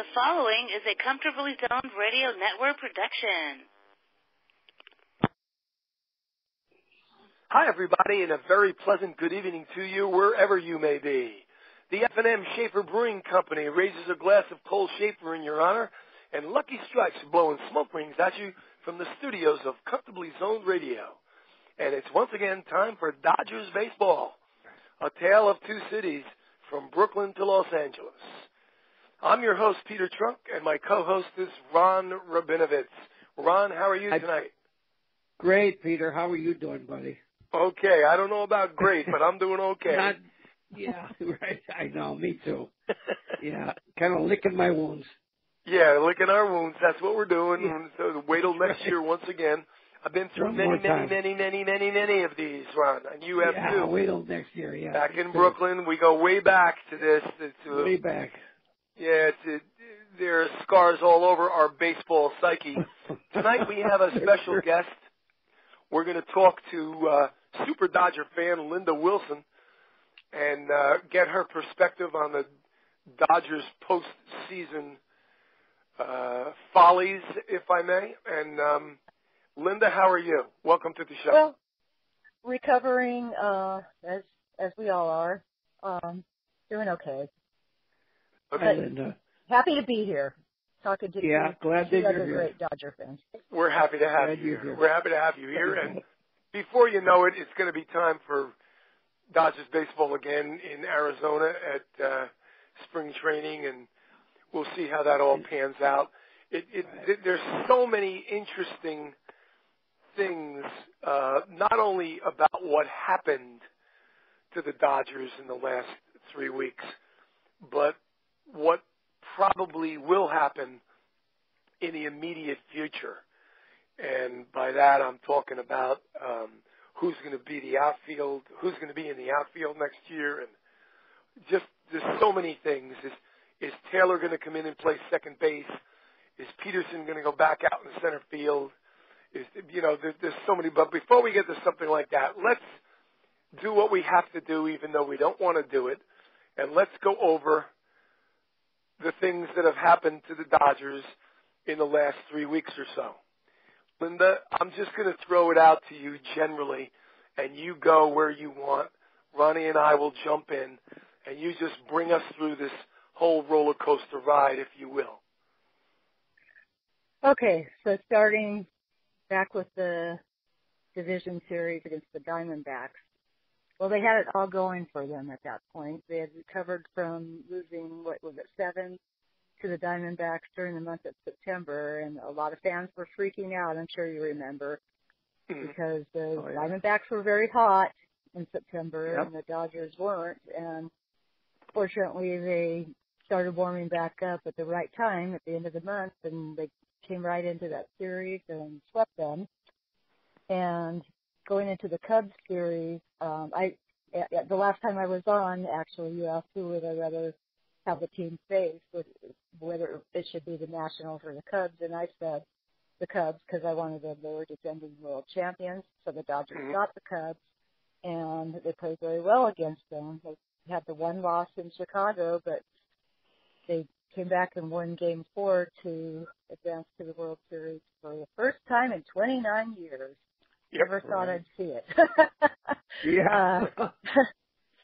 The following is a Comfortably Zoned Radio Network production. Hi, everybody, and a very pleasant good evening to you wherever you may be. The F&M Schaefer Brewing Company raises a glass of cold Schaefer in your honor, and Lucky Strikes blowing smoke rings at you from the studios of Comfortably Zoned Radio. And it's once again time for Dodgers baseball, a tale of two cities from Brooklyn to Los Angeles. I'm your host, Peter Trunk, and my co-host is Ron Rabinovitz. Ron, how are you tonight? Great, Peter. How are you doing, buddy? Okay. I don't know about great, but I'm doing okay. Yeah, right. I know. Me too. Yeah, kind of licking my wounds. Yeah, licking our wounds. That's what we're doing. Yeah. So wait till next year once again. I've been through many of these, Ron, and you have too. Yeah, wait till next year, yeah. Back in Brooklyn, we go way back to this. Way back. Yeah, there are scars all over our baseball psyche. Tonight we have a special guest. We're going to talk to Super Dodger fan Linda Wilson and get her perspective on the Dodgers postseason follies, if I may. And Linda, how are you? Welcome to the show. Well, recovering as we all are, doing okay. Okay. Linda. Happy to be here. Talking to you. Glad that you're here. Great Dodger fans. We're happy to have you here. We're happy to have you here. And before you know it, it's going to be time for Dodgers baseball again in Arizona at spring training, and we'll see how that all pans out. There's so many interesting things, not only about what happened to the Dodgers in the last 3 weeks, but what probably will happen in the immediate future. And by that, I'm talking about who's going to be the outfield, who's going to be in the outfield next year, and just there's so many things. Is Taylor going to come in and play second base? Is Peterson going to go back out in center field? There's so many. But before we get to something like that, let's do what we have to do, even though we don't want to do it, and let's go over the things that have happened to the Dodgers in the last 3 weeks or so. Linda, I'm just going to throw it out to you generally, and you go where you want. Ronnie and I will jump in, and you just bring us through this whole roller coaster ride, if you will. Okay, so starting back with the division series against the Diamondbacks. Well, they had it all going for them at that point. They had recovered from losing, 7 to the Diamondbacks during the month of September, and a lot of fans were freaking out, I'm sure you remember, because the Diamondbacks were very hot in September, and the Dodgers weren't, and fortunately they started warming back up at the right time at the end of the month, and they came right into that series and swept them. And going into the Cubs series, the last time I was on, actually, you asked who would I rather have the team face, whether it should be the Nationals or the Cubs, and I said the Cubs because I wanted them. They were defending world champions, so the Dodgers got the Cubs, and they played very well against them. They had the one loss in Chicago, but they came back and won Game 4 to advance to the World Series for the first time in 29 years. Never thought I'd see it.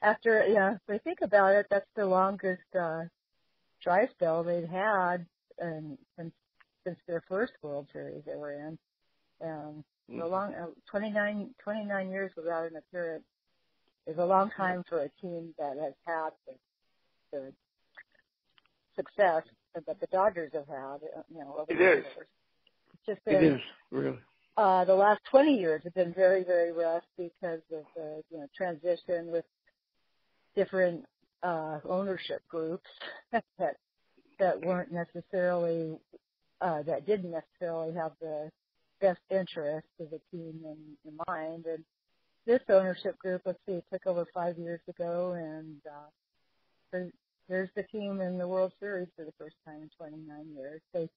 After, if we think about it, that's the longest dry spell they'd had since their first World Series they were in. So long, 29 years without an appearance is a long time for a team that has had the success that the Dodgers have had, over the years. It's just been, it is, really. The last 20 years have been very, very rough because of the transition with different ownership groups that weren't necessarily that didn't necessarily have the best interest of the team in mind. And this ownership group, took over 5 years ago, and there's the team in the World Series for the first time in 29 years. They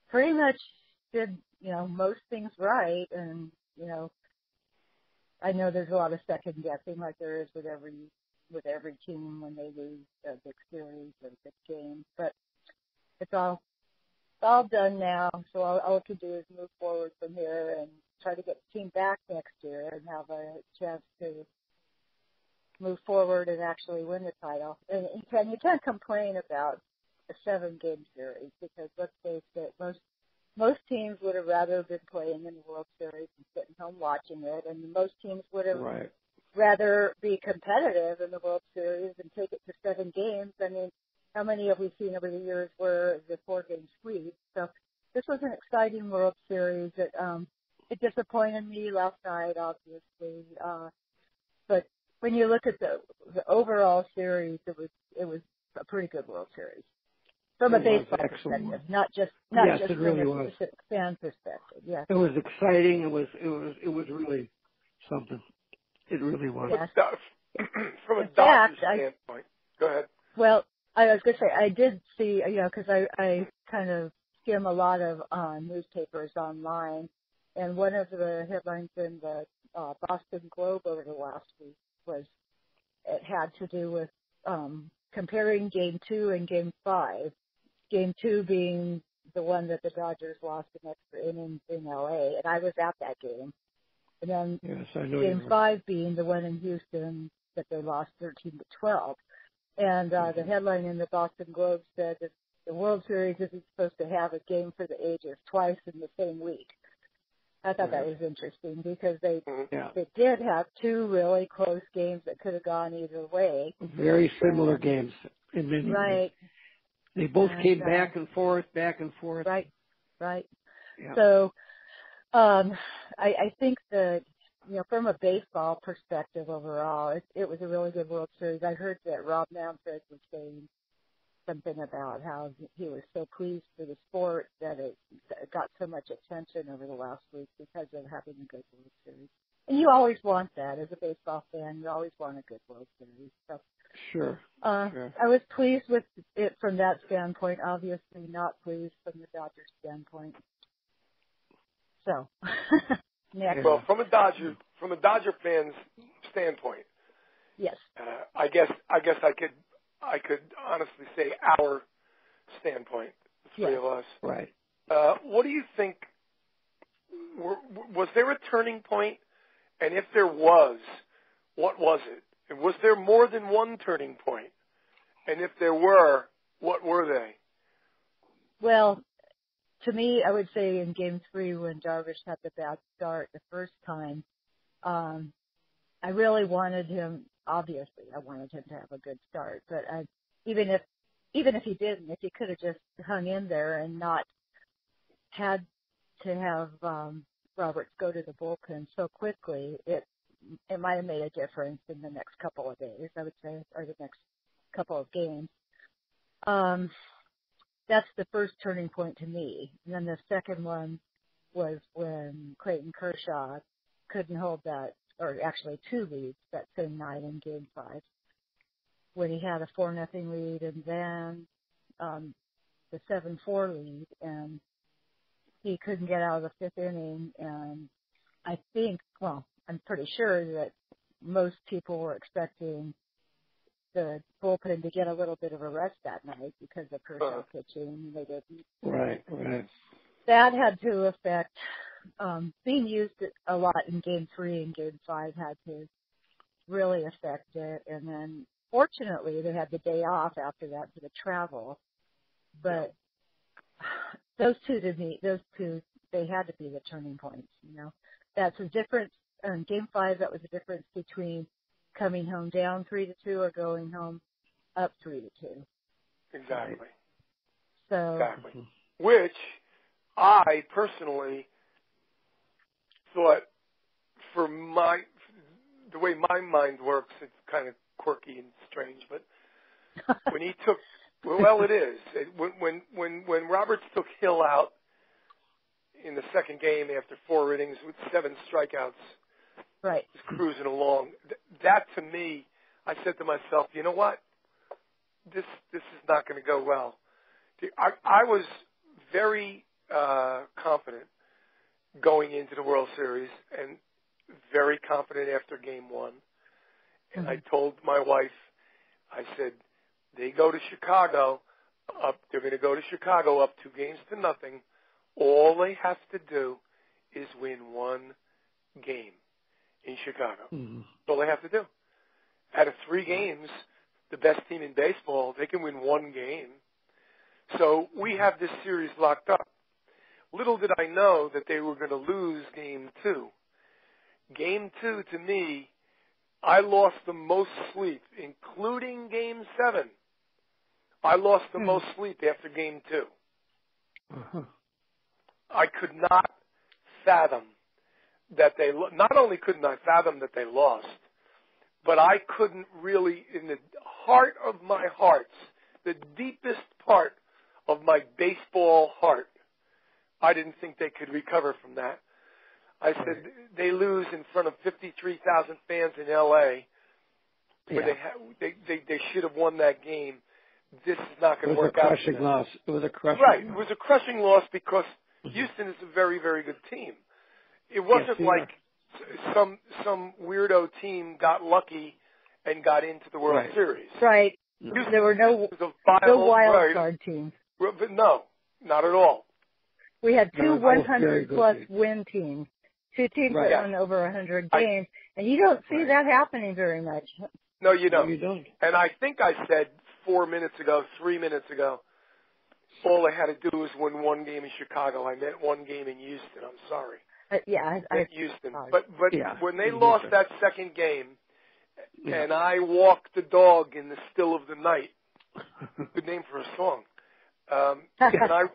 pretty much did, most things right, and, I know there's a lot of second guessing like there is with every team when they lose a big series or a big game, but it's all done now. So all we can do is move forward from here and try to get the team back next year and have a chance to move forward and actually win the title. And you can't complain about a 7-game series because let's face it, most teams would have rather been playing in the World Series and sitting home watching it, and most teams would have rather be competitive in the World Series and take it to 7 games. I mean, how many have we seen over the years where the 4-game sweep? So this was an exciting World Series. It disappointed me last night, obviously, but when you look at the overall series, it was a pretty good World Series. From a baseball perspective, not just from a specific fan perspective. Yes, it was exciting. It was really something. It really was. Yes. From a Dodgers standpoint, go ahead. Well, I was going to say I did see, because I kind of skim a lot of newspapers online, and one of the headlines in the Boston Globe over the last week it had to do with comparing Game 2 and Game 5. Game 2 being the one that the Dodgers lost in extra innings in L.A., and I was at that game. And then Game 5 being the one in Houston that they lost 13-12. And the headline in the Boston Globe said that the World Series isn't supposed to have a game for the ages twice in the same week. I thought that was interesting because they did have 2 really close games that could have gone either way. Very similar games in many ways. They both came back and forth. Right. Yeah. So I think that, from a baseball perspective overall, it was a really good World Series. I heard that Rob Manfred was saying something about how he was so pleased for the sport that it got so much attention over the last week because of having a good World Series. And you always want that as a baseball fan. You always want a good World Series. So, sure. I was pleased with it from that standpoint. Obviously, not pleased from the Dodgers standpoint. So, next. Well, from a Dodger fan's standpoint, yes. I guess I could honestly say our standpoint, the 3 of us. Right. What do you think? Was there a turning point? And if there was, what was it? And was there more than one turning point? And if there were, what were they? Well, to me, I would say in Game 3 when Darvish had the bad start the first time, I really wanted him. Obviously, I wanted him to have a good start. But even if he didn't, if he could have just hung in there and not had to have Roberts go to the bullpen so quickly, it might have made a difference in the next couple of days, I would say, or the next couple of games. That's the first turning point to me. And then the second one was when Clayton Kershaw couldn't hold that, or actually 2 leads that same night in Game 5, when he had a 4-0 lead and then the 7-4 lead, and he couldn't get out of the 5th inning. And I think, I'm pretty sure that most people were expecting the bullpen to get a little bit of a rest that night because of Kershaw pitching. They didn't. Right. That had to affect being used a lot in Game 3 and Game 5 had to really affect it. And then, fortunately, they had the day off after that for the travel. But those two, they had to be the turning points. That's a difference. In Game 5, that was the difference between coming home down 3-2 or going home up 3-2. Exactly. So. Exactly. Which I personally thought, for the way my mind works, it's kind of quirky and strange. But when he took, it is. When Roberts took Hill out in the second game after 4 innings with 7 strikeouts. Right. Just cruising along. That to me, I said to myself, you know what? This is not going to go well. I was very confident going into the World Series and very confident after Game 1. And I told my wife, I said, they go to Chicago, They're going to go to Chicago up 2-0. All they have to do is win one game in Chicago. Mm-hmm. That's all they have to do. Out of 3 games, the best team in baseball, they can win one game. So we have this series locked up. Little did I know that they were going to lose Game 2. Game 2, to me, I lost the most sleep, including Game 7. I lost the most sleep after Game 2. Uh-huh. I could not fathom that they – not only couldn't I fathom that they lost, but I couldn't really, in the heart of my hearts, the deepest part of my baseball heart, I didn't think they could recover from that. I said they lose in front of 53,000 fans in L.A. where they should have won that game. This is not going to work out. It was a crushing loss. It was a crushing loss. It was a crushing loss because Houston is a very, very good team. It wasn't like some weirdo team got lucky and got into the World Series. Right. Houston there were no wild card teams. But no, not at all. We had 2 100-plus win teams, 2 teams that won over 100 games, and you don't see that happening very much. No, you don't. No, you don't. And I think I said 3 minutes ago, all I had to do was win one game in Chicago. I meant one game in Houston. I'm sorry. I Houston. sorry. But when they lost that second game, and I walked the dog in the still of the night, good name for a song.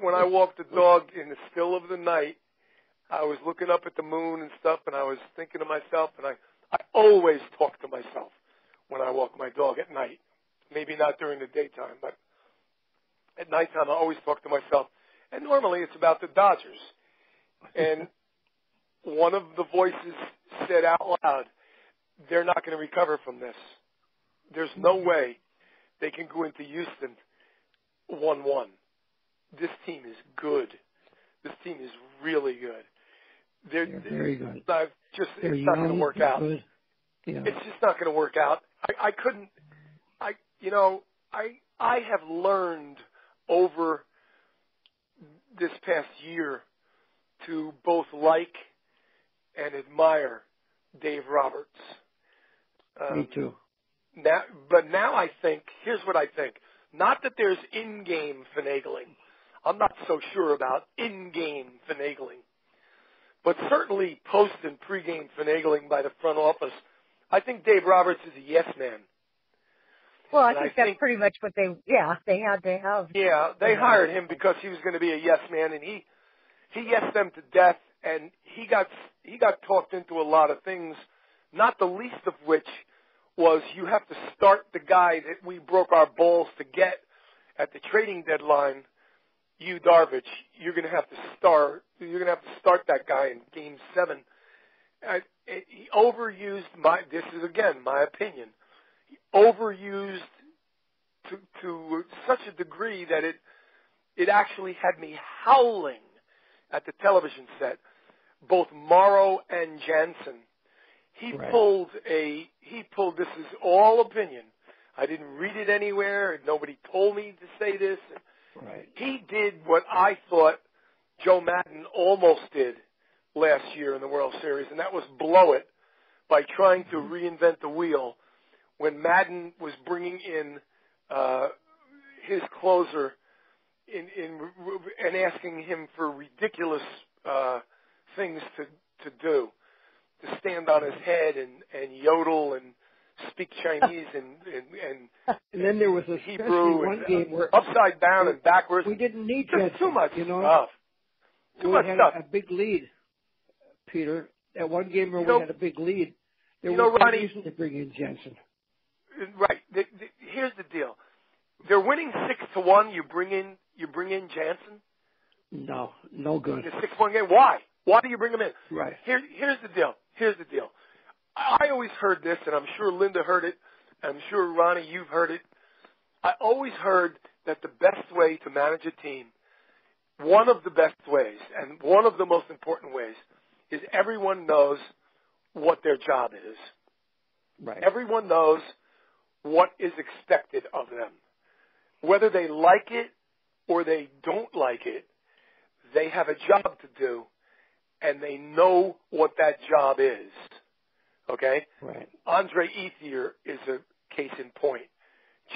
When I walked the dog in the still of the night, I was looking up at the moon and stuff, and I was thinking to myself, and I always talk to myself when I walk my dog at night. Maybe not during the daytime, but at nighttime I always talk to myself. And normally it's about the Dodgers. And one of the voices said out loud, they're not going to recover from this. There's no way they can go into Houston 1-1. This team is good. This team is really good. They're very good. It's not going to work out. Yeah. It's just not going to work out. I have learned over this past year to both like and admire Dave Roberts. Me too. But now I think, here's what I think. Not that there's in-game finagling. I'm not so sure about in-game finagling. But certainly post and pre-game finagling by the front office. I think Dave Roberts is a yes man. Well, I think that's pretty much what they had to have. Yeah, they hired him because he was going to be a yes man, and he yes them to death, and he got talked into a lot of things, not the least of which was you have to start the guy that we broke our balls to get at the trading deadline, Yu Darvish. You're going to have to start that guy in Game 7. He overused this is again my opinion. He overused to such a degree that it actually had me howling at the television set. Both Morrow and Jansen. He pulled this is all opinion. I didn't read it anywhere. Nobody told me to say this. Right. He did what I thought Joe Madden almost did last year in the World Series, and that was blow it by trying to reinvent the wheel when Madden was bringing in his closer and asking him for ridiculous things to do, to stand on his head and yodel and speak Chinese and then there was a Hebrew one game where upside down and backwards. We didn't need just too much stuff. Too much had stuff. A big lead, Peter. That one game where we had a big lead, there was no Ronnie, reason to bring in Jensen. Right. Here's the deal. They're winning 6-1. You bring in Jansen? No good. In a 6-1 game. Why? Why do you bring him in? Right. Here's the deal. I always heard this, and I'm sure Linda heard it. I'm sure, Ronnie, you've heard it. I always heard that the best way to manage a team, one of the best ways, and one of the most important ways, is everyone knows what their job is. Right. Everyone knows what is expected of them. Whether they like it or they don't like it, they have a job to do, and they know what that job is. Okay? Right. Andre Ethier is a case in point.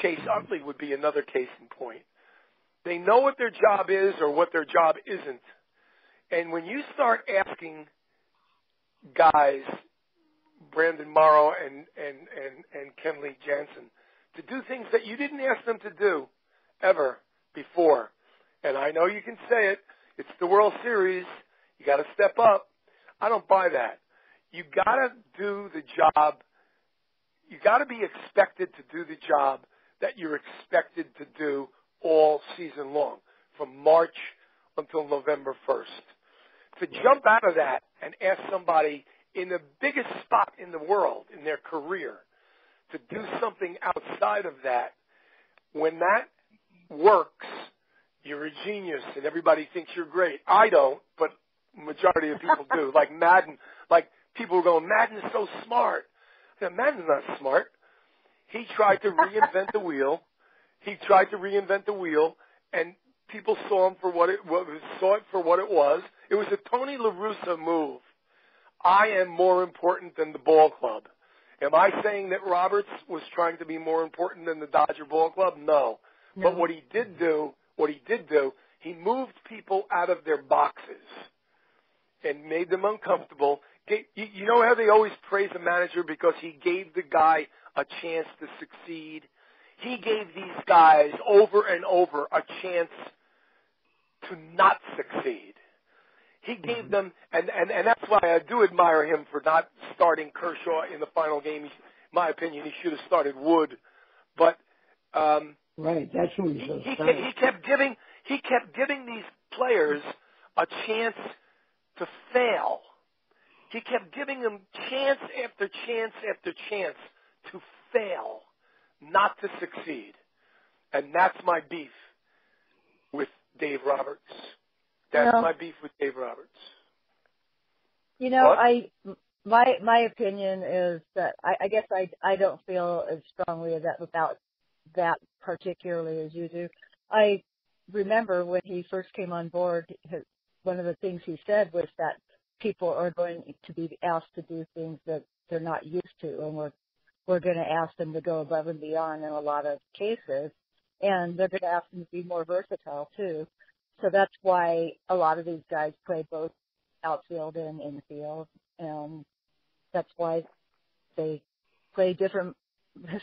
Chase Utley would be another case in point. They know what their job is or what their job isn't. And when you start asking guys, Brandon Morrow and Kenley Jansen, to do things that you didn't ask them to do ever before, and I know you can say it, it's the World Series, you got to step up. I don't buy that. You got to do the job. You got to be expected to do the job that you're expected to do all season long, from March until November 1st. To jump out of that and ask somebody in the biggest spot in the world in their career to do something outside of that, when that works, you're a genius and everybody thinks you're great. I don't, but majority of people do. Like Madden, like people are going, Madden is so smart. Yeah, Madden's not smart. He tried to reinvent the wheel. And people saw him for what it was. It was a Tony La Russa move. I am more important than the ball club. Am I saying that Roberts was trying to be more important than the Dodger ball club? No. But what he did do, he moved people out of their boxes and made them uncomfortable. You know how they always praise a manager because he gave the guy a chance to succeed? He gave these guys over and over a chance to not succeed. He gave them, and that's why I do admire him for not starting Kershaw in the final game. In my opinion, he should have started Wood. But right, that's who he kept giving these players a chance to fail. He kept giving them chance after chance after chance to fail, not to succeed. And that's my beef with Dave Roberts. That's my beef with Dave Roberts. You know, my opinion is that I guess I don't feel as strongly about that particularly as you do. I remember when he first came on board, one of the things he said was that people are going to be asked to do things that they're not used to, and we're going to ask them to go above and beyond in a lot of cases, and they're going to ask them to be more versatile too. So that's why a lot of these guys play both outfield and infield, and that's why they play different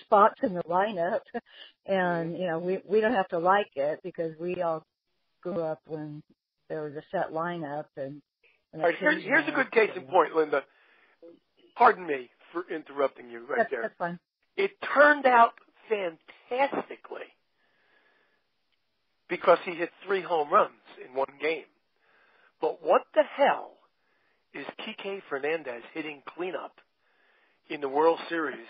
spots in the lineup. And, you know, we don't have to like it because we all grew up when there was a set lineup. And all right, here's a good case in point, Linda. Pardon me for interrupting you there. That's fine. It turned out fantastically because he hit 3 home runs in one game. But what the hell is Kike Fernandez hitting cleanup in the World Series?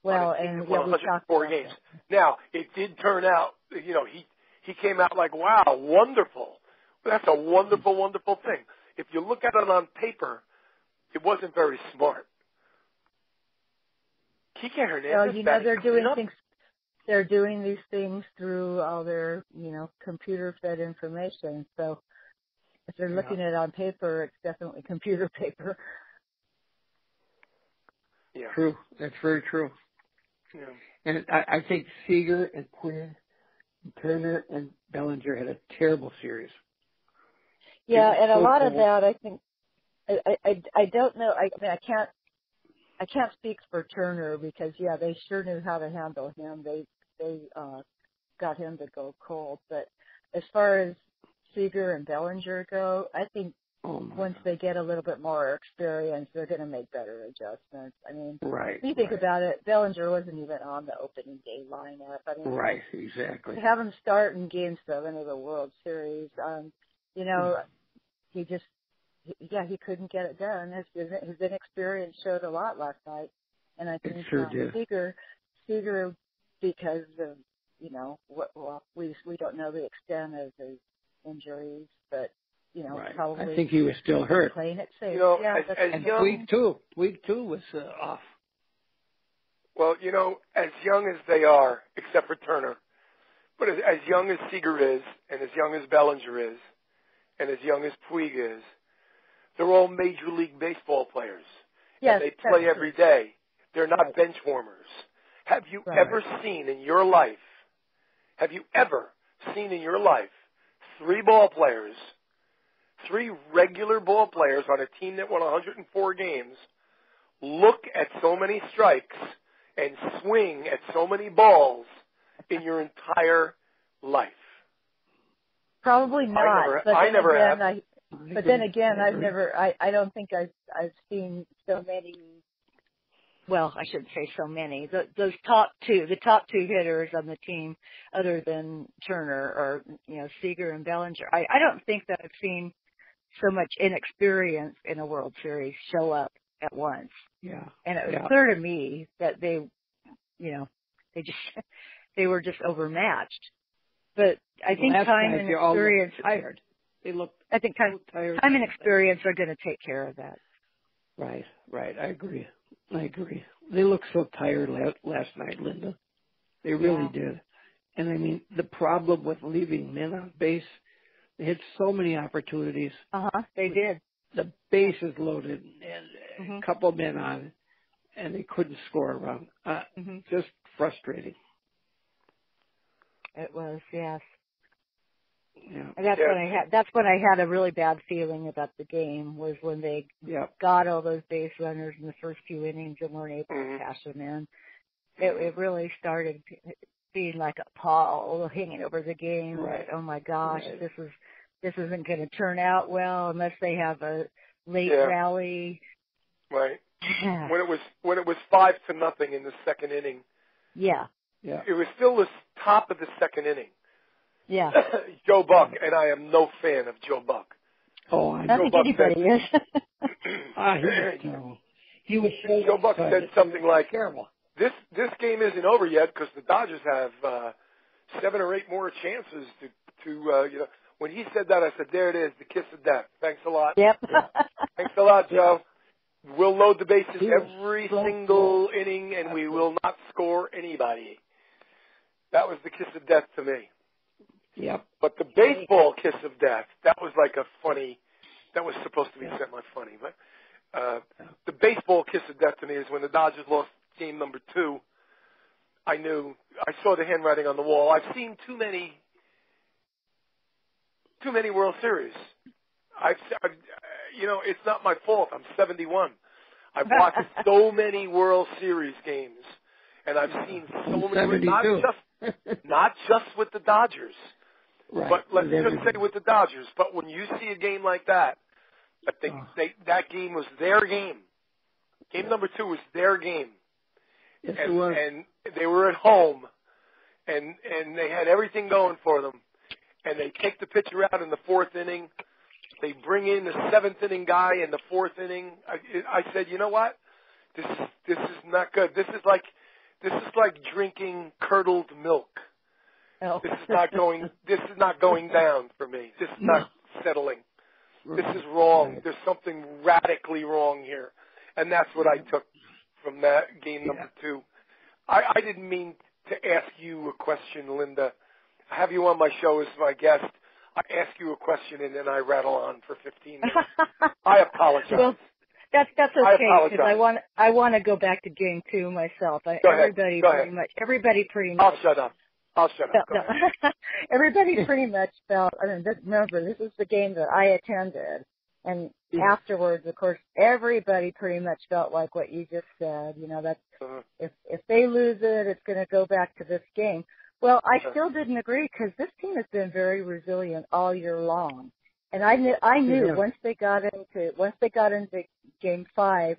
Well, and 104 games. Now, it did turn out, you know, he came out like, wow, wonderful. That's a wonderful, wonderful thing. If you look at it on paper, it wasn't very smart. Kike Hernandez. Well, you know, they're doing these things through all their, you know, computer-fed information. So if they're looking at it on paper, it's definitely computer paper. Yeah. True. That's very true. Yeah. And I think Seager and Quinn, Turner and Bellinger had a terrible series. Yeah, and a lot of that, I think, I don't know. I mean, I can't speak for Turner because they sure knew how to handle him. They got him to go cold. But as far as Seager and Bellinger go, I think once they get a little bit more experience, they're going to make better adjustments. I mean, if you think about it, Bellinger wasn't even on the opening day lineup. I mean, right, exactly. To have him start in Game 7 of the World Series, you know, he couldn't get it done. His inexperience showed a lot last night, and I think Seager, because of, you know, we don't know the extent of his injuries, but you know, probably I think he was still hurt. Playing it safe. You know, and week two was off. Well, you know, as young as they are, except for Turner, But as young as Seager is, and as young as Bellinger is, and as young as Puig is, they're all Major League Baseball players. Yes, and they play every day. They're not bench warmers. Have you ever seen in your life, three regular ball players on a team that won 104 games look at so many strikes and swing at so many balls in your entire life? Probably not. I never have. But then again, I don't think I've seen so many. Well, I shouldn't say so many. The top two hitters on the team, other than Turner or Seager and Bellinger. I don't think that I've seen so much inexperience in a World Series show up at once. Yeah. And it was clear to me that they were just overmatched. But I think time and experience. Tired. They look. I think time and experience are going to take care of that. Right. I agree. They looked so tired last night, Linda. They really did. And I mean, the problem with leaving men on base, they had so many opportunities. They did. The bases loaded and a couple men on, and they couldn't score a run. Just frustrating. It was, yes. Yeah. And that's when I had a really bad feeling about the game, was when they got all those base runners in the first few innings and weren't able to cash them in. It really started being like a pall hanging over the game. Right. Like, oh my gosh, this isn't going to turn out well unless they have a late rally. Right. When it was 5-0 in the second inning. Yeah. It was still the top of the second inning. Yeah. Joe Buck, and I am no fan of Joe Buck. Oh, I don't think anybody is. He was so Joe Buck said something like, terrible. This game isn't over yet because the Dodgers have 7 or 8 more chances to When he said that, I said, there it is, the kiss of death. Thanks a lot. Yep. Thanks a lot, Joe. We'll load the bases every single inning, and we will not score anybody. That was the kiss of death to me. Yep. But the baseball kiss of death, that was supposed to be semi-funny. But the baseball kiss of death to me is when the Dodgers lost game number 2. I saw the handwriting on the wall. I've seen too many World Series. It's not my fault. I'm 71. I've watched so many World Series games, and I've seen so many, not just with the Dodgers, but let's just say with the Dodgers. But when you see a game like that, I think that game was their game. Game number 2 was their game. Yes, it was. And they were at home, and they had everything going for them. And they take the pitcher out in the 4th inning. They bring in the 7th inning guy in the 4th inning. I said, you know what? This is not good. This is like drinking curdled milk. Oh. This is not going down for me. This is not settling. This is wrong. There's something radically wrong here. And that's what I took from that game number 2. I didn't mean to ask you a question, Linda. I have you on my show as my guest. I ask you a question and then I rattle on for 15 minutes. I apologize. Well, that's okay, because I want to go back to game 2 myself. Everybody pretty much. I'll shut up. Everybody pretty much felt. Remember, this is the game that I attended, and afterwards, of course, everybody pretty much felt like what you just said. That's if they lose it, it's going to go back to this game. Well, I still didn't agree, because this team has been very resilient all year long, and I knew once they got into game 5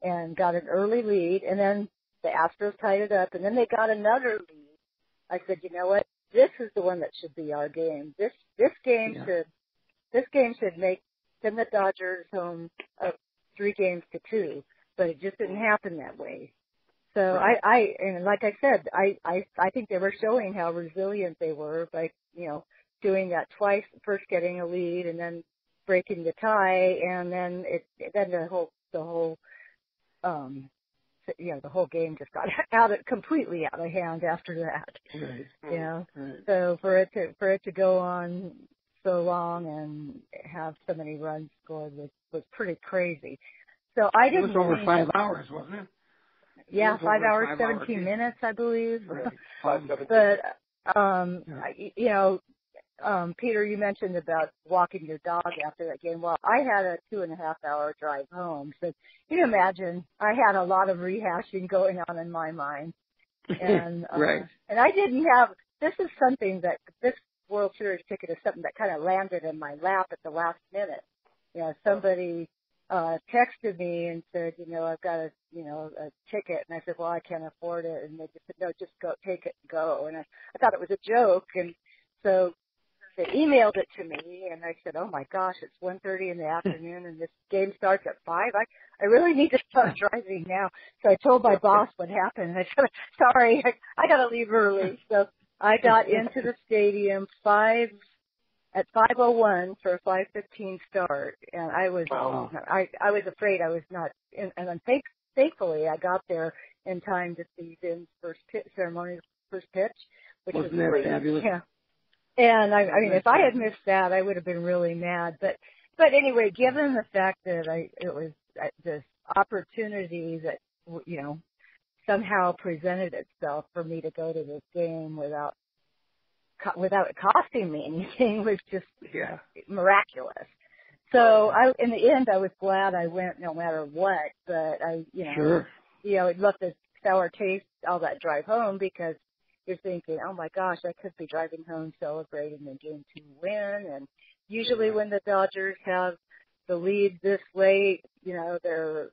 and got an early lead, and then the Astros tied it up, and then they got another lead. I said, you know what? This is the one that should be our game. This game should send the Dodgers home 3-2, but it just didn't happen that way. So and like I said, I think they were showing how resilient they were by doing that twice, first getting a lead and then breaking the tie, and then the whole the whole game just got completely out of hand after that. Right. You know, Right. so for it to go on so long and have so many runs scored was pretty crazy. So I didn't. It was over 5 hours, wasn't it? Yeah, 5 hours, 17 minutes, I believe. Right. 5:17. But Peter, you mentioned about walking your dog after that game. Well, I had a 2.5-hour drive home, so you can imagine I had a lot of rehashing going on in my mind. And right. And I didn't have. This is something that this World Series ticket is something that kind of landed in my lap at the last minute. You know, somebody texted me and said, I've got a ticket, and I said, well, I can't afford it, and they just said, no, just go, take it, and go. And I thought it was a joke, and so they emailed it to me, and I said, oh my gosh, it's 1:30 in the afternoon, and this game starts at 5. I really need to start driving now. So I told my boss what happened, and I said, sorry, I got to leave early. So I got into the stadium at 5:01 for a 5:15 start, and I was I was afraid I was not. And thankfully I got there in time to see Vin's first ceremonial first pitch, which was great. Fabulous? Yeah. And I mean, if I had missed that, I would have been really mad. But anyway, given the fact that it was this opportunity that somehow presented itself for me to go to this game without it costing me anything was just miraculous. So in the end, I was glad I went no matter what. But it left a sour taste all that drive home because you're thinking, oh my gosh, I could be driving home celebrating a Game 2 win. And usually when the Dodgers have the lead this late, their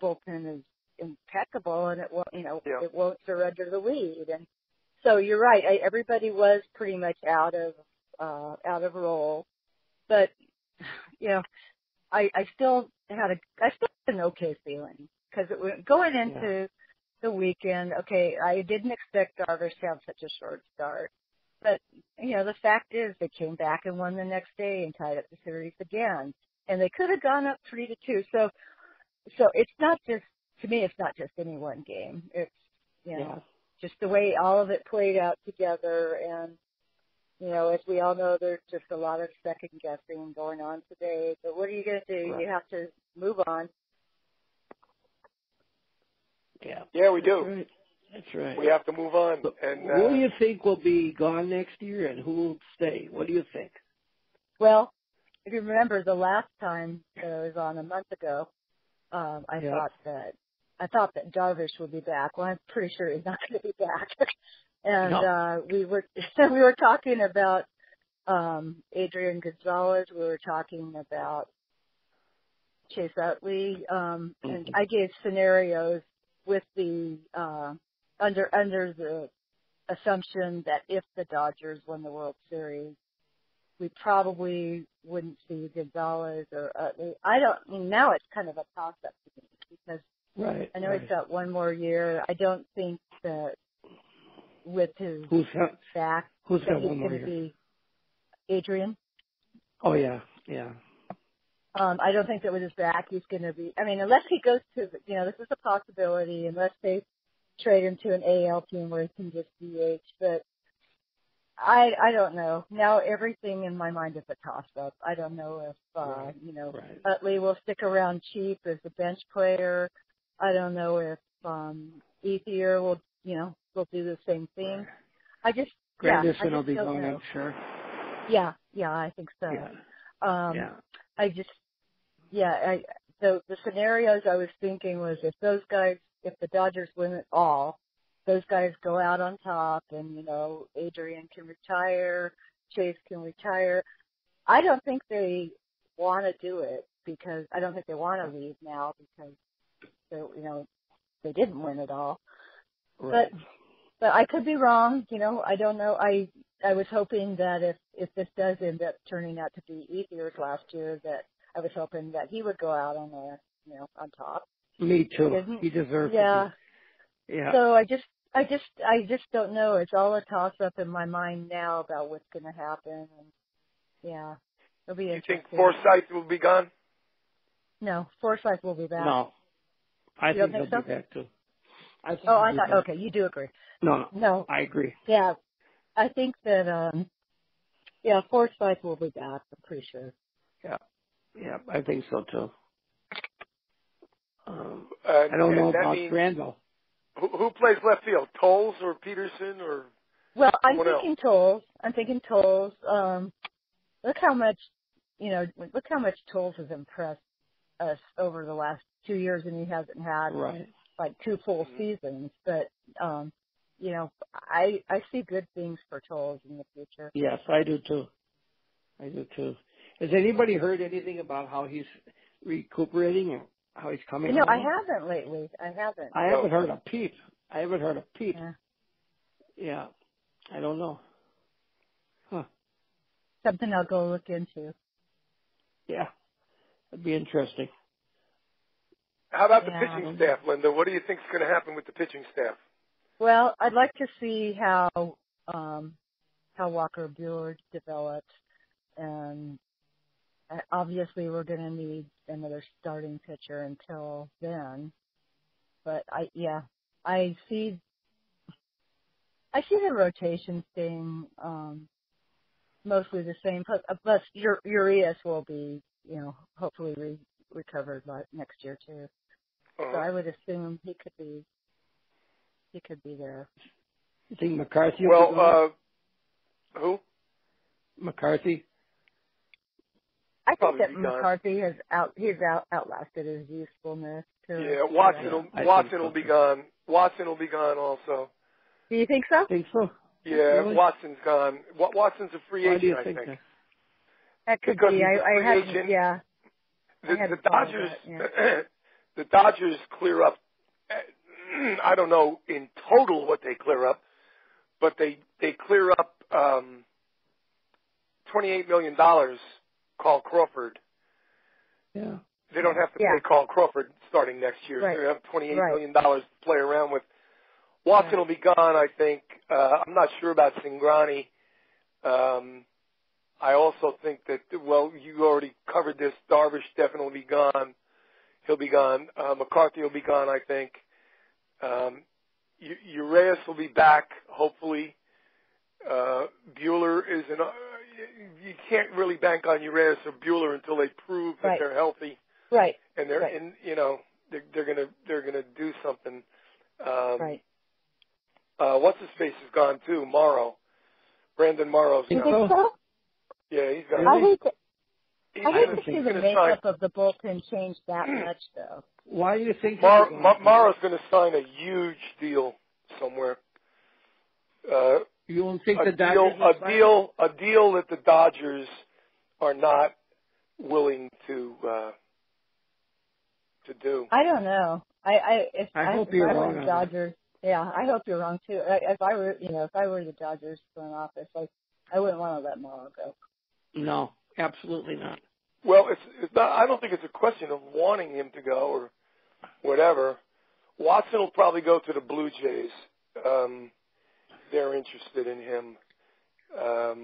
bullpen is impeccable and it won't surrender the lead. And so you're right. Everybody was pretty much out of roll, but I still had an okay feeling because going into the weekend. Okay, I didn't expect Darvish to have such a short start, but the fact is they came back and won the next day and tied up the series again, and they could have gone up 3-2. So it's not just to me. It's not just any one game. It's just the way all of it played out together. And, as we all know, there's just a lot of second guessing going on today. But what are you going to do? Right. You have to move on. Yeah, we do. That's right. That's right. We have to move on. But and who do you think will be gone next year and who will stay? What do you think? Well, if you remember the last time that I was on a month ago, I thought that Darvish would be back. Well, I'm pretty sure he's not going to be back. And we were talking about Adrian Gonzalez. We were talking about Chase Utley, and I gave scenarios with the under the assumption that if the Dodgers won the World Series, we probably wouldn't see Gonzalez or Utley. Now it's kind of a toss-up to me because I know he's got one more year. I don't think that with his back who's that got he's one more going to year? be Adrian. Oh, yeah. I don't think that with his back he's going to be. I mean, unless he goes to, this is a possibility. Unless they trade him to an AL team where he can just DH, but I don't know. Now everything in my mind is a toss-up. I don't know if Utley will stick around cheap as a bench player. I don't know if Ethier will do the same thing. Granderson will be going, I'm sure. Yeah, I think so. The scenarios I was thinking was if the Dodgers win it all, those guys go out on top and, Adrian can retire, Chase can retire. I don't think they want to do it because I don't think they want to leave now because, they didn't win it all. Right. But I could be wrong. I don't know. I was hoping that if this does end up turning out to be Ethier's last year, that I was hoping that he would go out on on top. Me too. He deserves it. Yeah. So I just don't know. It's all a toss up in my mind now about what's going to happen. And it'll be interesting. You think Forsythe will be gone? No, Forsythe will be back. No. I You think don't he'll think be back too. I thought, okay, you do agree. No, I agree. Yeah, I think that, Forsythe will be back, I'm pretty sure. Yeah, I think so too. I don't know about Granville. Who plays left field? Tolles or Peterson or? Well, I'm thinking Tolles. Look how much Tolles has impressed us over the last 2 years, and he hasn't had like 2 full seasons. But I see good things for Tolles in the future. Yes, I do too. Has anybody heard anything about how he's recuperating or how he's coming? I haven't lately. I haven't heard a peep. Yeah. I don't know. Huh. Something I'll go look into. Yeah. That'd be interesting. How about the pitching staff, Linda? What do you think is going to happen with the pitching staff? Well, I'd like to see how Walker Buehler develops, and obviously we're going to need another starting pitcher until then. But I see the rotation staying mostly the same. Plus, Urias will be, hopefully recovered by next year too. So I would assume he could be there. You think McCarthy? Who? McCarthy. I think that McCarthy has outlasted his usefulness too. Yeah, Watson will be gone. Watson will be gone also. Do you think so? Yeah, really? Watson's gone. Watson's a free agent, Why do you I think. That could because be. He's a free agent. Yeah. The Dodgers clear up. I don't know in total what they clear up, but they clear up $28 million. Carl Crawford. Yeah. They don't have to pay Carl Crawford starting next year. Right. They have $28 million to play around with. Watson will be gone, I think. I'm not sure about Cingrani. I also think that, you already covered this. Darvish definitely will be gone. He'll be gone. McCarthy will be gone, I think. Urias will be back, hopefully. Buehler is you can't really bank on Urias or Buehler until they prove that they're healthy. Right. And they're they're gonna do something. What's his face is gone too. Brandon Morrow's gone. You think so? Yeah, he's gone. I hate to see the gonna makeup of the bullpen change that much, though. Why do you think Morrow's going to sign a huge deal somewhere? You don't think the Dodgers a deal that the Dodgers are not willing to do? I don't know. I hope you're wrong. The Dodgers, I hope you're wrong too. If I were the Dodgers front office, I wouldn't want to let Morrow go. No, absolutely not. Well, it's not. I don't think it's a question of wanting him to go or whatever. Watson will probably go to the Blue Jays. They're interested in him.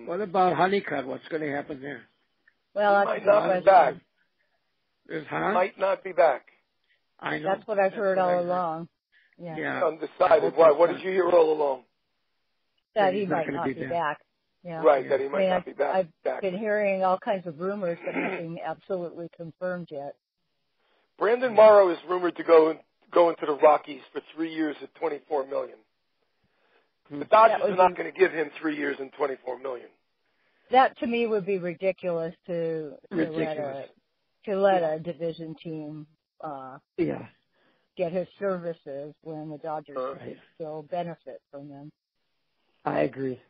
What about Honeycutt? What's going to happen there? Well, he might not be back. Might not be back. I know. That's what I've heard all along. Yeah. It's undecided. Why? What did you hear all along? That he might not be back. Yeah. Right, that he might not be back. I've been hearing all kinds of rumors, but nothing absolutely confirmed yet. Brandon Morrow is rumored to go into the Rockies for 3 years at $24 million. The Dodgers are not going to give him 3 years and $24 million. That to me would be ridiculous to let a division team get his services when the Dodgers could still benefit from them. I agree.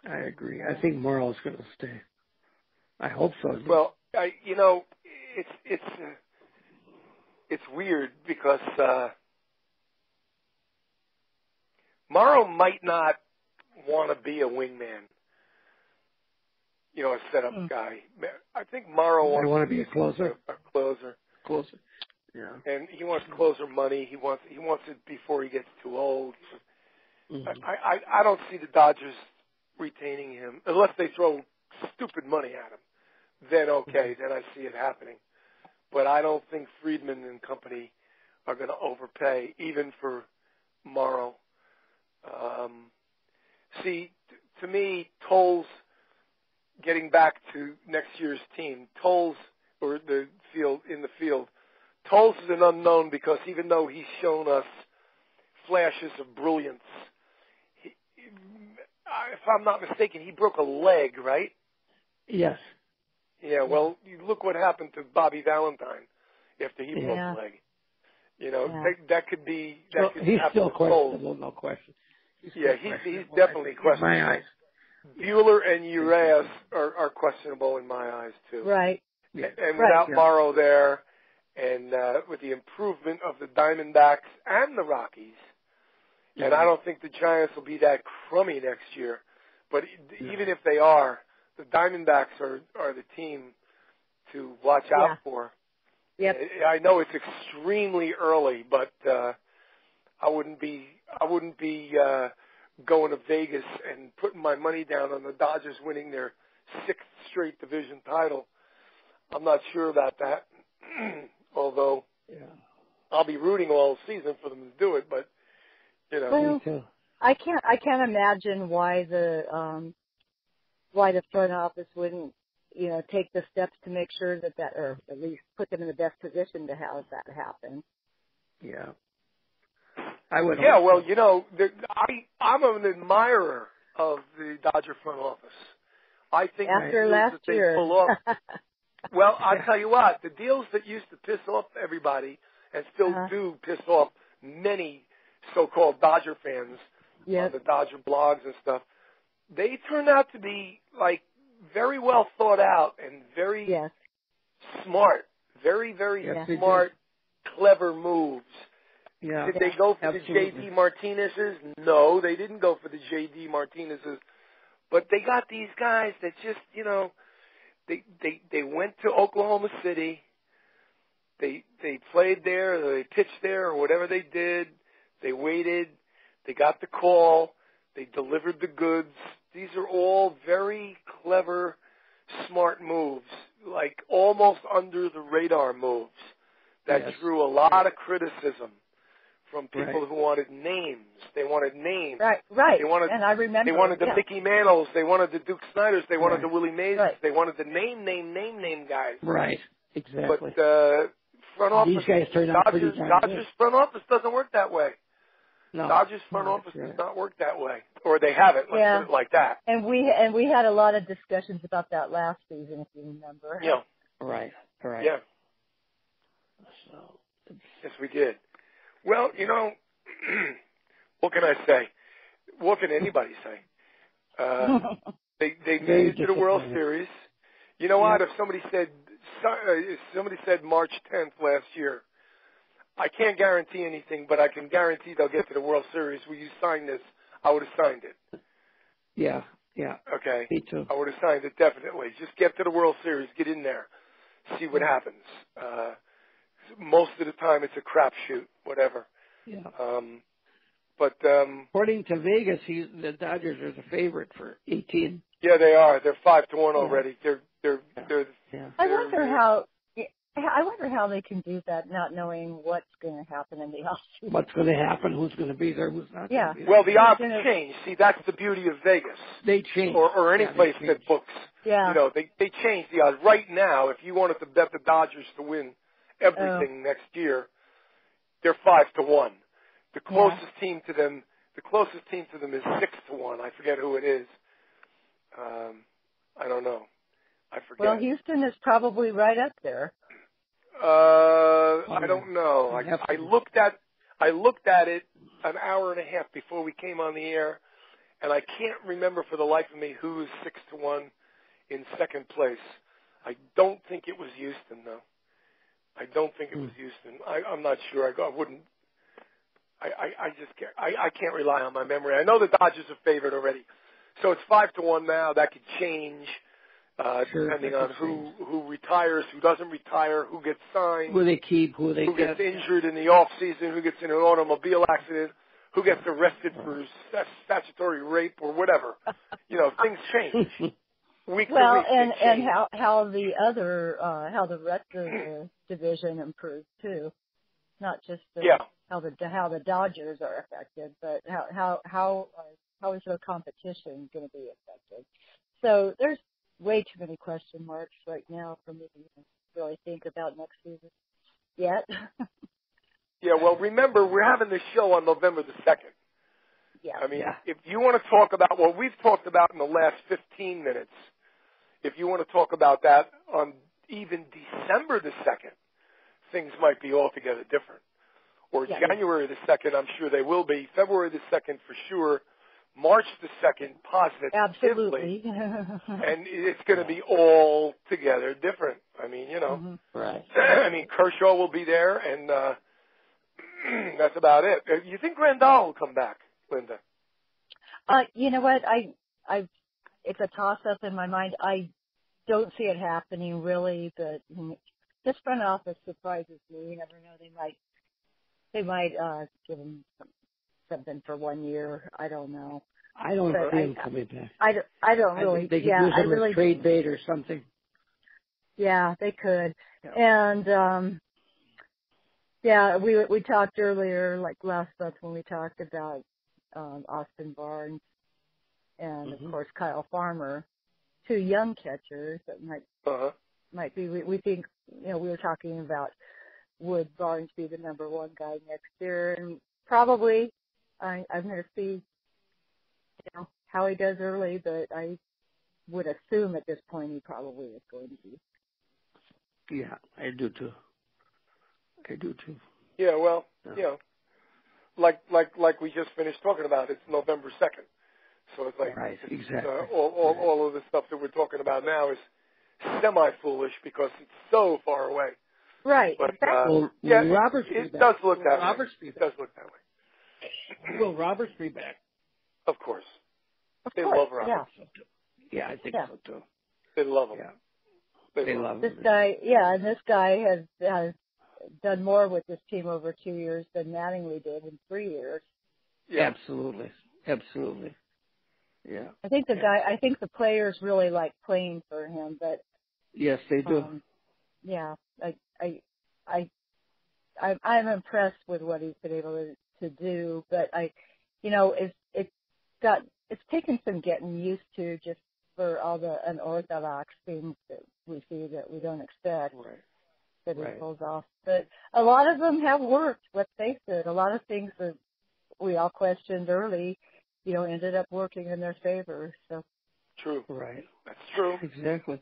I think Morrow's going to stay. I hope so. Well, it's weird because Morrow might not want to be a wingman. A setup guy. I think Morrow wants to be a closer. Closer. Yeah. And he wants closer money. He wants it before he gets too old. Mm-hmm. I don't see the Dodgers retaining him unless they throw stupid money at him. Then okay, then I see it happening. but I don't think Friedman and company are going to overpay, even for Morrow. To me, Toll's getting back to next year's team. Toll's or the field in the field. Toll's is an unknown because even though he's shown us flashes of brilliance, if I'm not mistaken, he broke a leg, right? Yes. Yeah. Well, you look what happened to Bobby Valentine after he broke a leg. You know, that could be. That could he's happen still to questionable, no question. He's definitely questionable. In my eyes. Bueller and Urias are questionable in my eyes too. Right. And without Morrow there, and with the improvement of the Diamondbacks and the Rockies, and I don't think the Giants will be that crummy next year. But even if they are, the Diamondbacks are the team to watch out for. Yep. I know it's extremely early, but I wouldn't be going to Vegas and putting my money down on the Dodgers winning their 6th straight division title. I'm not sure about that, although I'll be rooting all season for them to do it. But you know, well, I can't imagine why the front office wouldn't take the steps to make sure that or at least put them in the best position to have that happen. Yeah. I would. Yeah, well, you know, I'm an admirer of the Dodger front office. I think after last year, pull off. Well, I'll tell you what, the deals that used to piss off everybody and still do piss off many so-called Dodger fans on the Dodger blogs and stuff, they turned out to be like very well thought out and very smart, very, very smart, clever moves. Yeah. Did they go for the J.D. Martinez's? No, they didn't go for the J.D. Martinez's. But they got these guys that just, you know, they went to Oklahoma City. They played there, or they pitched there, or whatever they did. They waited. They got the call. They delivered the goods. These are all very clever, smart moves, like almost under the radar moves that drew a lot of criticism from people who wanted names. They wanted names. Right. They wanted, and I remember. They wanted the Mickey Mantles. They wanted the Duke Snyders. They wanted the Willie Mays. They wanted the name guys. Right. Exactly. But front office, these guys turned out pretty Dodgers front office doesn't work that way. No. Dodgers front office does not work that way, or they haven't. Let's put it like that. And we had a lot of discussions about that last season, if you remember. Yeah. Right. Yeah. So. Yes, we did. Well, you know, what can I say? What can anybody say? They made it to the World Series. You know what? If somebody said March 10th last year, I can't guarantee anything, but I can guarantee they'll get to the World Series. Will you sign this? I would have signed it. Yeah. Okay. Me too. I would have signed it definitely. Just get to the World Series, get in there, see what happens. Most of the time, it's a crapshoot, whatever. Yeah. But according to Vegas, the Dodgers are the favorite for 18. Yeah, they are. They're 5-1 already. They're. I wonder how they can do that, not knowing what's going to happen in the offseason. What's going to happen? Who's going to be there? Who's not? Yeah. Going to be there. Well, the odds change. See, that's the beauty of Vegas. They change. Or any place that books. Yeah. You know, they change the odds. Right now, if you wanted to bet the Dodgers to win everything next year, they're 5-1. The closest team to them is 6-1. I forget who it is. I don't know. I forget. Well, Houston is probably right up there. I don't know. I looked at it an hour and a half before we came on the air, and I can't remember for the life of me who's 6-1 in second place. I don't think it was Houston, though. I don't think it was Houston. I'm not sure. I wouldn't. I just can't. I can't rely on my memory. I know the Dodgers are favored already, so it's 5-1 now. That could change. Depending on who retires, who doesn't retire, who gets signed, who they keep, who gets injured in the off season, who gets in an automobile accident, who gets arrested for statutory rape or whatever. You know, things change. week well, to week. and how the rest of the division improved too, not just how the Dodgers are affected, but how is the competition going to be affected? So there's way too many question marks right now for me to even really think about next season yet. Yeah, well, remember, we're having this show on November the 2nd. Yeah. I mean, if you want to talk about what we've talked about in the last 15 minutes, if you want to talk about that on even December the 2nd, things might be altogether different. Or January the 2nd, I'm sure they will be. February the 2nd for sure. March the 2nd, positively. Absolutely. And it's going to be all together different. I mean, you know. Mm-hmm. Right. I mean, Kershaw will be there, and that's about it. You think Grandal will come back, Linda? You know what? It's a toss-up in my mind. I don't see it happening, really, but this front office surprises me. You never know. They might give him something for 1 year. I don't know. I don't see him coming back. I don't really. They could use him as trade bait or something. Yeah, they could. Yeah. And we talked earlier, like last month when we talked about Austin Barnes and of course Kyle Farmer, two young catchers that might be. We think, we were talking about would Barnes be the number one guy next year, and probably I'm going to see how he does early, but I would assume at this point he probably is going to be. Yeah, I do too. Yeah, well, like we just finished talking about, it's November 2nd. So it's like exactly. All of the stuff that we're talking about now is semi-foolish because it's so far away. Right. But, Roberts it does look that way. It does look that way. Will Roberts be back? Of course. They love Roberts. Yeah, I think so too. They love him. Yeah. They love him. This guy, and this guy has done more with this team over 2 years than Mattingly did in 3 years. Yeah. Absolutely. Yeah. I think the players really like playing for him, but yes, they do. I'm impressed with what he's been able to do, but it's taken some getting used to just for all the unorthodox things that we see that we don't expect that he pulls off. But a lot of them have worked. Let's face it, a lot of things that we all questioned early, ended up working in their favor. So true. Right. That's true. Exactly.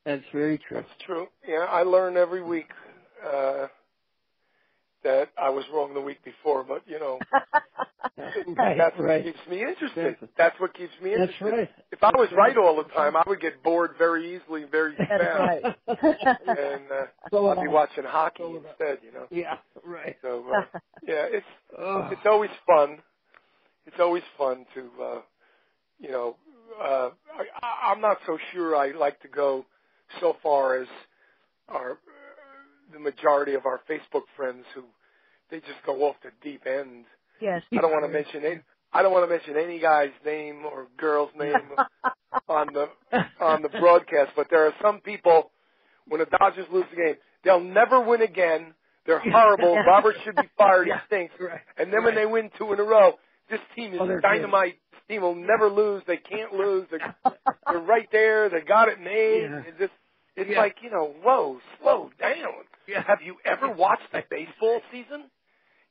That's very true. That's true. Yeah, I learn every week that I was wrong the week before, but that's what keeps me interested. Exactly. That's what keeps me interested. That's right. If I was right all the time, I would get bored very easily, very fast. That's right. And I'd be watching hockey instead, Yeah, right. So it's always fun. It's always fun to I'm not so sure I like to go so far as the majority of our Facebook friends who they just go off the deep end. Yes. I don't want to mention any guy's name or girl's name on the broadcast, but there are some people when the Dodgers lose the game, they'll never win again. They're horrible. Robert should be fired. He stinks. Right. And then when they win 2 in a row, this team is dynamite. This team will never lose. They can't lose. They're right there. They got it made. Yeah. It's like, whoa, slow down. Yeah. Have you ever watched a baseball season?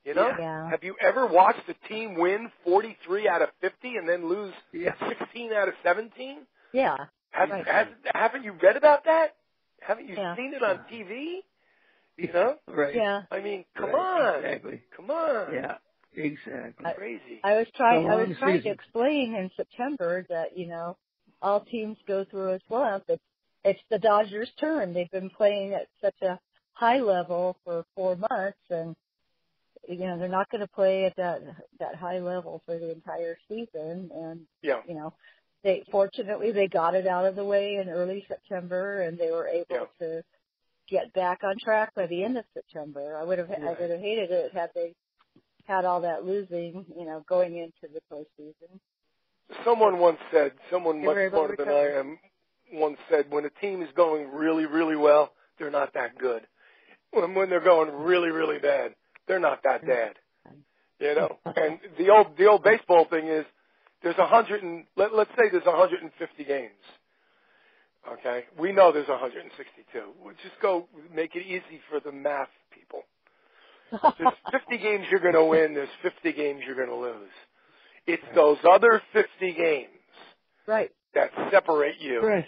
Have you ever watched a team win 43 out of 50 and then lose 16 out of 17? Yeah. Haven't you read about that? Haven't you seen it on TV? Right. Yeah. I mean, come on. Exactly. Come on. Yeah. Exactly. Crazy. I was trying to explain in September that, all teams go through a slump. It's the Dodgers' turn. They've been playing at such a high level for 4 months, and they're not going to play at that high level for the entire season. And fortunately they got it out of the way in early September, and they were able to get back on track by the end of September. I would have hated it had they had all that losing, going into the postseason. Someone once said, someone much smarter than I am once said, when a team is going really, really well, they're not that good. When they're going really, really bad, they're not that bad. You know, and the old baseball thing is there's let's say there's 150 games. Okay, we know there's 162. We'll just go make it easy for the math people. There's 50 games you're going to win. There's 50 games you're going to lose. It's those other 50 games that separate you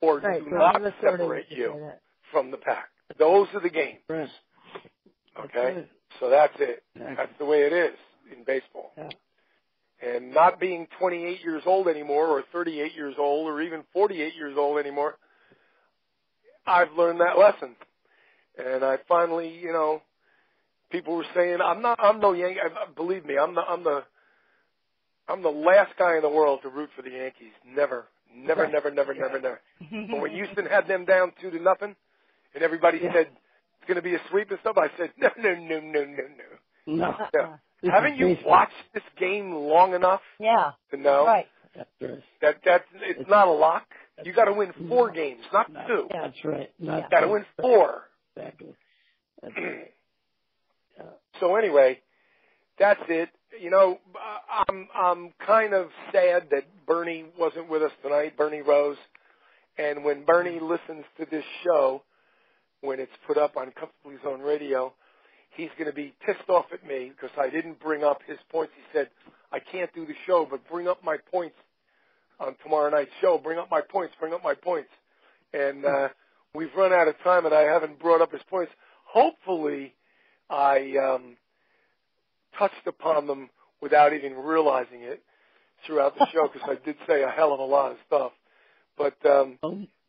or do not separate you from the pack. Those are the games. Okay? So that's it. That's the way it is in baseball. Yeah. And not being 28 years old anymore or 38 years old or even 48 years old anymore, I've learned that lesson. And I finally, you know, people were saying, I'm no Yankee. Believe me, I'm the last guy in the world to root for the Yankees. Never. But when Houston had them down 2-0, and everybody said it's going to be a sweep and stuff, I said, no. Haven't you watched this game long enough to know that it's not a lock? You got to win 4 games, not 2. That's right. You got to win 4. Exactly. So anyway, that's it. You know, I'm kind of sad that Bernie wasn't with us tonight, Bernie Rose. And when Bernie listens to this show, when it's put up on Comfortably Zone Radio, he's going to be pissed off at me because I didn't bring up his points. He said, I can't do the show, but bring up my points on tomorrow night's show. Bring up my points. And we've run out of time, and I haven't brought up his points. Hopefully, I touched upon them without even realizing it throughout the show because I did say a hell of a lot of stuff. But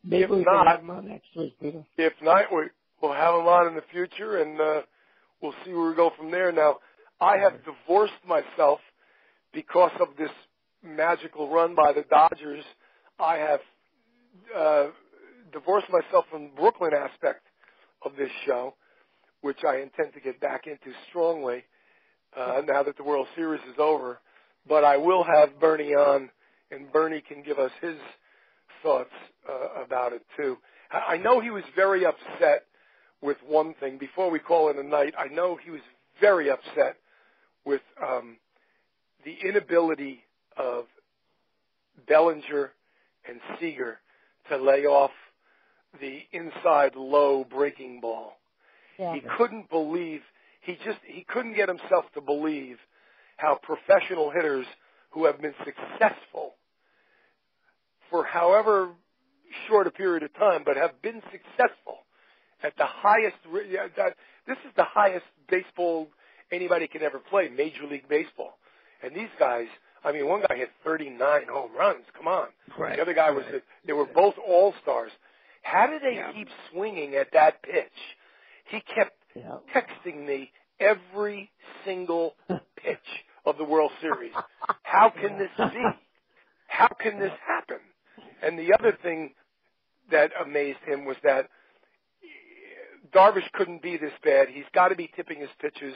maybe we can have him on next week, Peter. If not, we'll have him on in the future, and we'll see where we go from there. Now, I have divorced myself because of this magical run by the Dodgers. I have divorced myself from the Brooklyn aspect of this show, which I intend to get back into strongly now that the World Series is over. But I will have Bernie on, and Bernie can give us his thoughts about it, too. I know he was very upset with one thing. Before we call it a night, I know he was very upset with the inability of Bellinger and Seager to lay off the inside low breaking ball. Yeah. He couldn't believe, he couldn't get himself to believe how professional hitters who have been successful for however short a period of time, but have been successful at the highest, this is the highest baseball anybody can ever play, Major League Baseball. And these guys, I mean, one guy hit 39 home runs, come on. Right. The other guy was, they were both all-stars. How did they keep swinging at that pitch? He kept texting me every single pitch of the World Series. How can this be? How can this happen? And the other thing that amazed him was that Darvish couldn't be this bad. He's got to be tipping his pitches.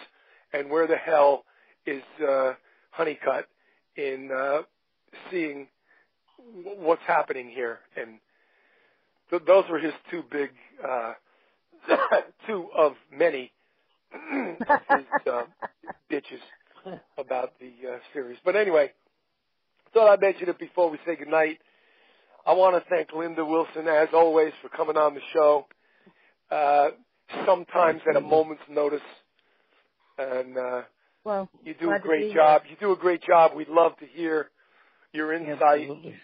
And where the hell is Honeycutt in seeing what's happening here? And those were his two big, two of many his bitches about the series. But anyway, thought I'd mention it before we say goodnight. I want to thank Linda Wilson, as always, for coming on the show, sometimes at a moment's notice. And you do a great job. You do a great job. We'd love to hear your insight. Absolutely.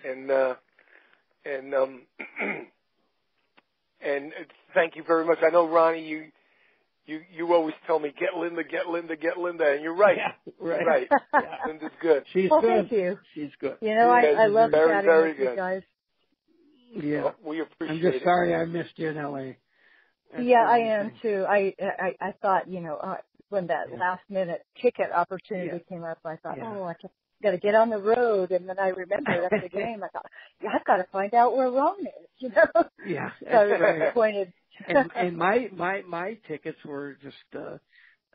And thank you very much. I know, Ronnie, you always tell me, get Linda, and you're right. Yeah, right. Yeah. Linda's good. She's good. Thank you. She's good. You know, I love chatting with you guys. Yeah, well, we appreciate it. I'm just sorry I missed you in L.A. Yeah, I am too. I thought, you know, when that last minute ticket opportunity came up, I thought, I got to get on the road, and then I remembered after the game, I thought, I've got to find out where Ron is, you know. Yeah, so I was disappointed. and my tickets were just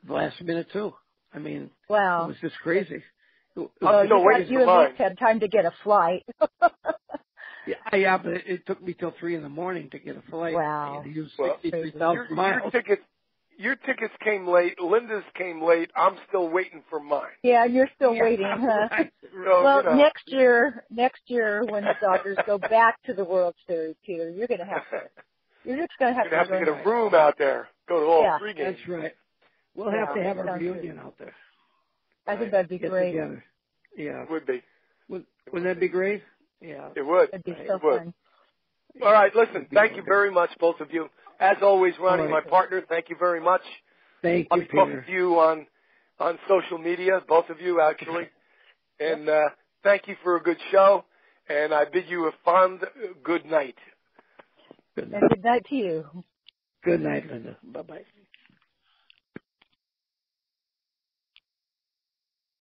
last minute too. I mean, wow, it was just crazy. You at least had time to get a flight. Yeah, but it took me till 3 a.m. to get a flight. Wow. I had to use Well, 63,000 miles. Your tickets came late. Linda's came late. I'm still waiting for mine. Yeah, you're still waiting, huh? Right. So, Well, next year when the Dodgers go back to the World Series, Peter, you're just going to have to get a room out there. Go to all 3 games. That's right. We'll have to have a reunion out there. I think that'd be great. Together. Yeah. It would be. Wouldn't that be great? Yeah. It would. It'd be so fun. All right, listen, thank you very much, both of you. As always, Ronnie, my partner, thank you very much. Thank you, I'll be talking to you on social media, both of you, actually. And thank you for a good show, and I bid you a fond good night. Good night to you. Good night, Linda. Bye-bye.